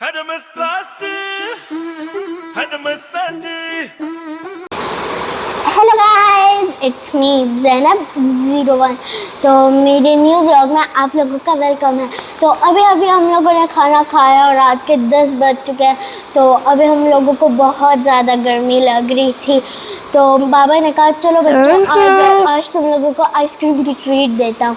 Hadi mıstrasti, hadi mıstrasti. Hello guys, it's me Zainab 01। तो मेरे new vlog में आप लोगों का वेलकम है। तो अभी अभी हम लोगों ने खाना खाया और रात के 10 बज चुके हैं। तो अभी हम लोगों को बहुत ज़्यादा गर्मी लग रही थी। तो बाबा ने कहा चलो बच्चों आ जाओ, आज तुम लोगों को आइसक्रीम की ट्रीट देता हूँ।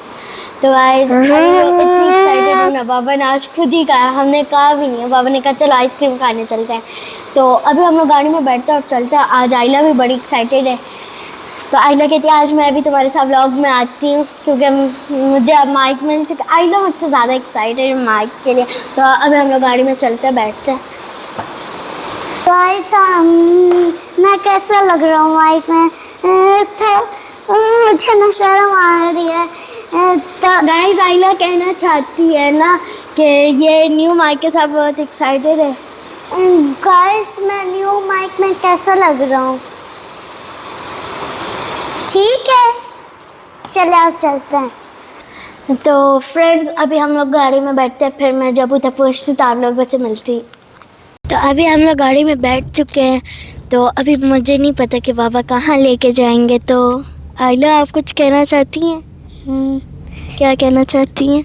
तो गाइस इतनी एक्साइटेड हूँ ना, बाबा ने आज खुद ही कहा, हमने कहा भी नहीं है। बाबा ने कहा चलो आइसक्रीम खाने चलते हैं। तो अभी हम लोग गाड़ी में बैठते हैं और चलते हैं। आज आइला भी बड़ी एक्साइटेड है। तो आइला कहती है आज मैं भी तुम्हारे साथ व्लॉग में आती हूँ, क्योंकि मुझे अब माइक मिल चुका। आइला मुझसे ज़्यादा एक्साइटेड है माइक के लिए। तो अभी हम लोग गाड़ी में चलते हैं, बैठते हैं। मैं कैसा लग रहा हूँ माइक में? मुझे ना शर्म आ रही है। तो गाइस आइला कहना चाहती है ना कि ये न्यू माइक के साथ बहुत एक्साइटेड है। गाइस मैं न्यू माइक में कैसा लग रहा हूँ? ठीक है, चले आप चलते हैं। तो फ्रेंड्स अभी हम लोग गाड़ी में बैठते हैं, फिर मैं जब उधर पहुँचती तो आप लोगों से मिलती। तो अभी हम लोग गाड़ी में बैठ चुके हैं। तो अभी मुझे नहीं पता कि बाबा कहाँ लेके जाएंगे। तो आइला आप कुछ कहना चाहती हैं? क्या कहना चाहती हैं?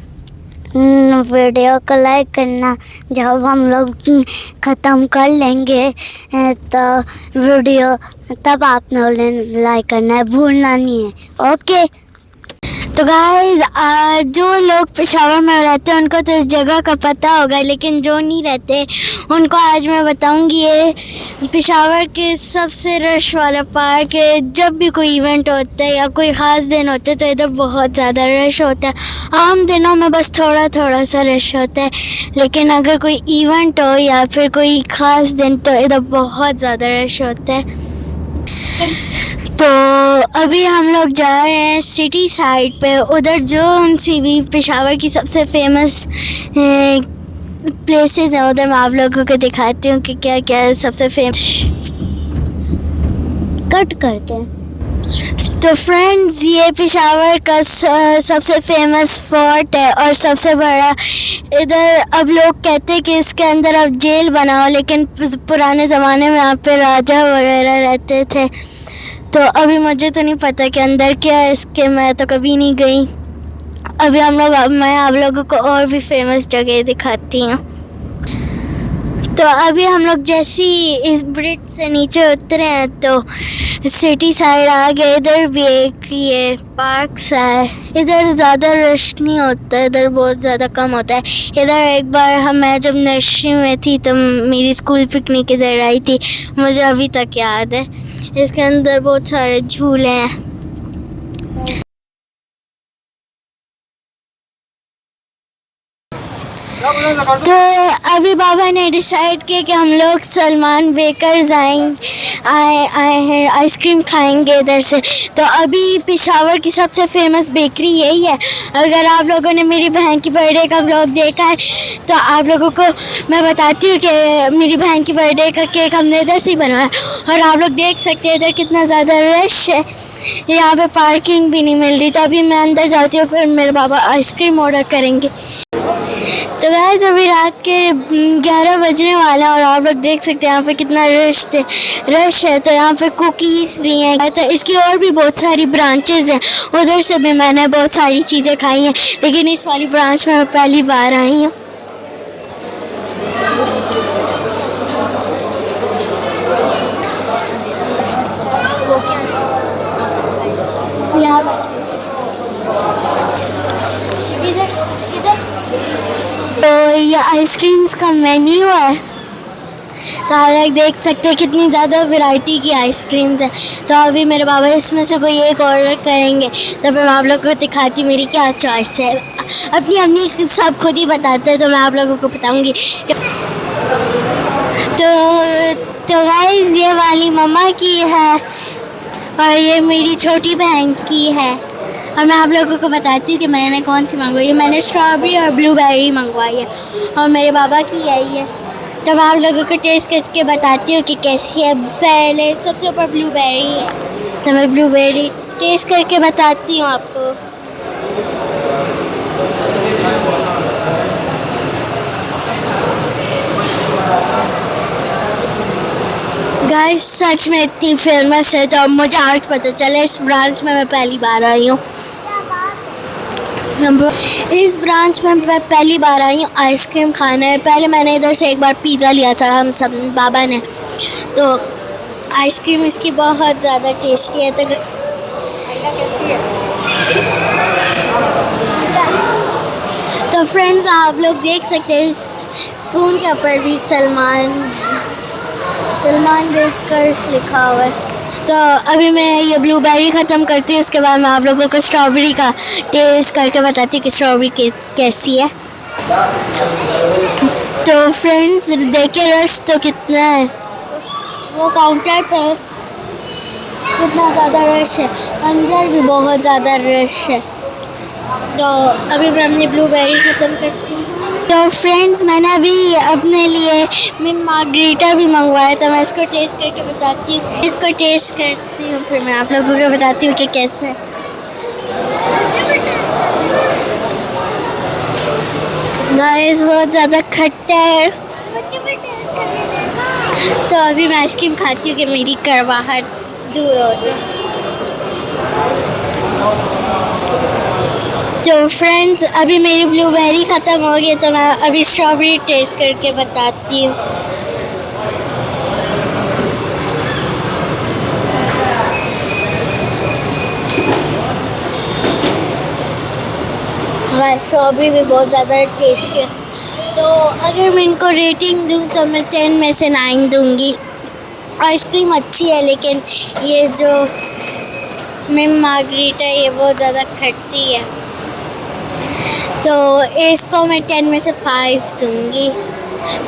वीडियो को लाइक करना। जब हम लोग ख़त्म कर लेंगे तो वीडियो, तब आपने लाइक करना है, भूलना नहीं है। ओके। तो गाइस जो लोग पेशावर में रहते हैं उनको तो इस जगह का पता होगा, लेकिन जो नहीं रहते उनको आज मैं बताऊंगी ये पेशावर के सबसे रश वाला पार्क है। जब भी कोई इवेंट होता है या कोई ख़ास दिन होता है तो इधर बहुत ज़्यादा रश होता है। आम दिनों में बस थोड़ा थोड़ा सा रश होता है, लेकिन अगर कोई इवेंट हो या फिर कोई ख़ास दिन तो इधर बहुत ज़्यादा रश होता है। तो अभी हम लोग जा रहे हैं सिटी साइड पे, उधर जो सी भी पेशावर की सबसे फेमस प्लेसेस हैं उधर मैं आप लोगों को दिखाती हूँ कि क्या क्या है सबसे फेमस। कट करते हैं। तो फ्रेंड्स ये पेशावर का सबसे फेमस फोर्ट है और सबसे बड़ा। इधर अब लोग कहते हैं कि इसके अंदर अब जेल बनाओ, लेकिन पुराने ज़माने में यहाँ पे राजा वगैरह रहते थे। तो अभी मुझे तो नहीं पता कि अंदर क्या है इसके, मैं तो कभी नहीं गई। अभी मैं आप लोगों को और भी फेमस जगह दिखाती हूँ। तो अभी हम लोग जैसे ही इस ब्रिज से नीचे उतरे हैं तो सिटी साइड आ गए। इधर भी एक ये पार्क सा है। इधर ज़्यादा रश नहीं होता, इधर बहुत ज़्यादा कम होता है। इधर एक बार मैं जब नर्सरी में थी तो मेरी स्कूल पिकनिक इधर आई थी, मुझे अभी तक याद है। इसके अंदर बहुत सारे झूले हैं। तो अभी बाबा ने डिसाइड किया कि हम लोग सलमान बेकर्स आए हैं, आइसक्रीम खाएंगे इधर से। तो अभी पेशावर की सबसे फेमस बेकरी यही है। अगर आप लोगों ने मेरी बहन की बर्थडे का व्लॉग देखा है तो आप लोगों को मैं बताती हूँ कि मेरी बहन की बर्थडे का केक हमने इधर से ही बनवाया। और आप लोग देख सकते हैं इधर कितना ज़्यादा रश है। यहाँ पे पार्किंग भी नहीं मिल रही। तो अभी मैं अंदर जाती हूँ, फिर मेरे बाबा आइसक्रीम ऑर्डर करेंगे। तो गाइस अभी रात के 11 बजने वाला और आप लोग देख सकते हैं यहाँ पे कितना रश है। तो यहाँ पे कुकीज़ भी हैं। तो इसकी और भी बहुत सारी ब्रांचेज़ हैं। उधर से भी मैंने बहुत सारी चीज़ें खाई हैं, लेकिन इस वाली ब्रांच में मैं पहली बार आई हूँ। तो ये आइसक्रीम्स का मेन्यू है। तो आप लोग देख सकते हैं कितनी ज़्यादा वैरायटी की आइसक्रीम्स हैं। तो अभी मेरे बाबा इसमें से कोई एक ऑर्डर करेंगे तो फिर मैं आप लोगों को दिखाती मेरी क्या चॉइस है। अपनी सब खुद ही बताते हैं, तो मैं आप लोगों को बताऊंगी। तो गाइस ये वाली मम्मा की है और ये मेरी छोटी बहन की है। और मैं आप लोगों को बताती हूँ कि मैंने कौन सी मंगवाई है। मैंने स्ट्रॉबेरी और ब्लूबेरी मंगवाई है और मेरे बाबा की यही है। तो मैं आप लोगों को टेस्ट करके बताती हूँ कि कैसी है। पहले सबसे ऊपर ब्लूबेरी है, तो मैं ब्लूबेरी टेस्ट करके बताती हूँ आपको। गाइस सच में इतनी फेमस है, तो मुझे आज पता चला। इस ब्रांच में मैं पहली बार आई हूँ। इस ब्रांच में मैं पहली बार आई हूँ आइसक्रीम खाना है। पहले मैंने इधर से एक बार पिज़्ज़ा लिया था हम सब बाबा ने, तो आइसक्रीम इसकी बहुत ज़्यादा टेस्टी है। तो फ्रेंड्स आप लोग देख सकते हैं इस स्पून के ऊपर भी सलमान बेकर्स लिखा हुआ है। तो अभी मैं ये ब्लूबेरी ख़त्म करती हूँ, उसके बाद मैं आप लोगों को स्ट्रॉबेरी का टेस्ट करके बताती हूँ कि स्ट्रॉबेरी कैसी है। तो फ्रेंड्स देखिए रश तो कितना है, वो काउंटर पे कितना ज़्यादा रश है, अंदर भी बहुत ज़्यादा रश है। तो अभी मैं अपनी ब्लूबेरी ख़त्म करती हूँ। तो फ्रेंड्स मैंने अभी अपने लिए मिंट मार्गरीटा भी मंगवाया, तो मैं इसको टेस्ट करके बताती हूँ। इसको टेस्ट करती हूँ फिर मैं आप लोगों को बताती हूँ कि कैसे है। गाइस बहुत ज़्यादा खट्टा है, तो अभी मैं आइसक्रीम खाती हूँ कि मेरी कड़वाहट दूर हो जाए। तो फ्रेंड्स अभी मेरी ब्लूबेरी ख़त्म हो गई, तो मैं अभी स्ट्रॉबेरी टेस्ट करके बताती हूँ। स्ट्रॉबेरी भी बहुत ज़्यादा टेस्टी है। तो अगर मैं इनको रेटिंग दूँ तो मैं 10 में से 9 दूँगी। आइसक्रीम अच्छी है, लेकिन ये जो मिंट मार्गरीटा है ये बहुत ज़्यादा खट्टी है, तो इसको मैं 10 में से 5 दूँगी।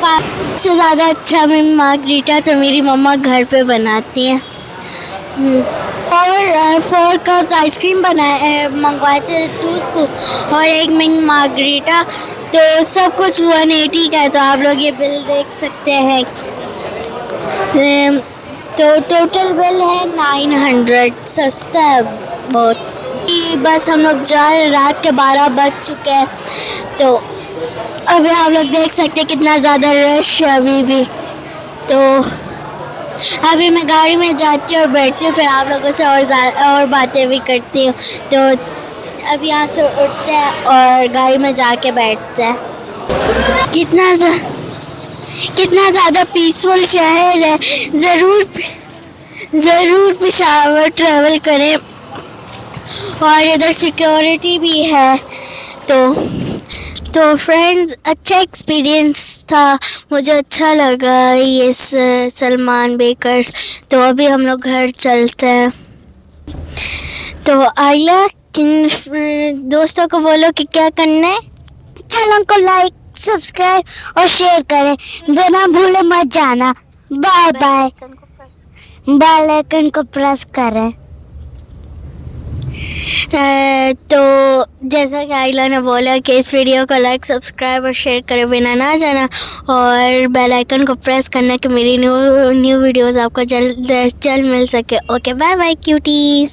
5 से ज़्यादा अच्छा मिंट मार्गरीटा तो मेरी मम्मा घर पे बनाती हैं। और 4 कप्स आइसक्रीम मंगवाए थे 2 स्कूप और 1 मिंट मार्गरीटा, तो सब कुछ 180 का है। तो आप लोग ये बिल देख सकते हैं। तो टोटल बिल है 900, सस्ता है बहुत। बस हम लोग जा रहे हैं, रात के 12 बज चुके हैं। तो अभी आप लोग देख सकते हैं कितना ज़्यादा रश है अभी भी। तो अभी मैं गाड़ी में जाती हूँ और बैठती हूँ, फिर आप लोगों से और बातें भी करती हूँ। तो अभी यहाँ से उठते हैं और गाड़ी में जाके बैठते हैं। कितना ज़्यादा पीसफुल शहर है। ज़रूर पेशावर ट्रैवल करें, और इधर सिक्योरिटी भी है। तो फ्रेंड्स अच्छा एक्सपीरियंस था, मुझे अच्छा लगा ये सलमान बेकर्स। तो अभी हम लोग घर चलते हैं। तो आइला किन दोस्तों को बोलो कि क्या करना है। चैनल को लाइक सब्सक्राइब और शेयर करें, बिना भूले मत जाना। Bye bye. बेल आइकन को प्रेस करें। तो जैसा कि आइला ने बोला कि इस वीडियो को लाइक सब्सक्राइब और शेयर करें, बिना ना जाना, और बेल आइकन को प्रेस करना कि मेरी न्यू वीडियोस आपको जल्द मिल सके। Okay bye bye cuties.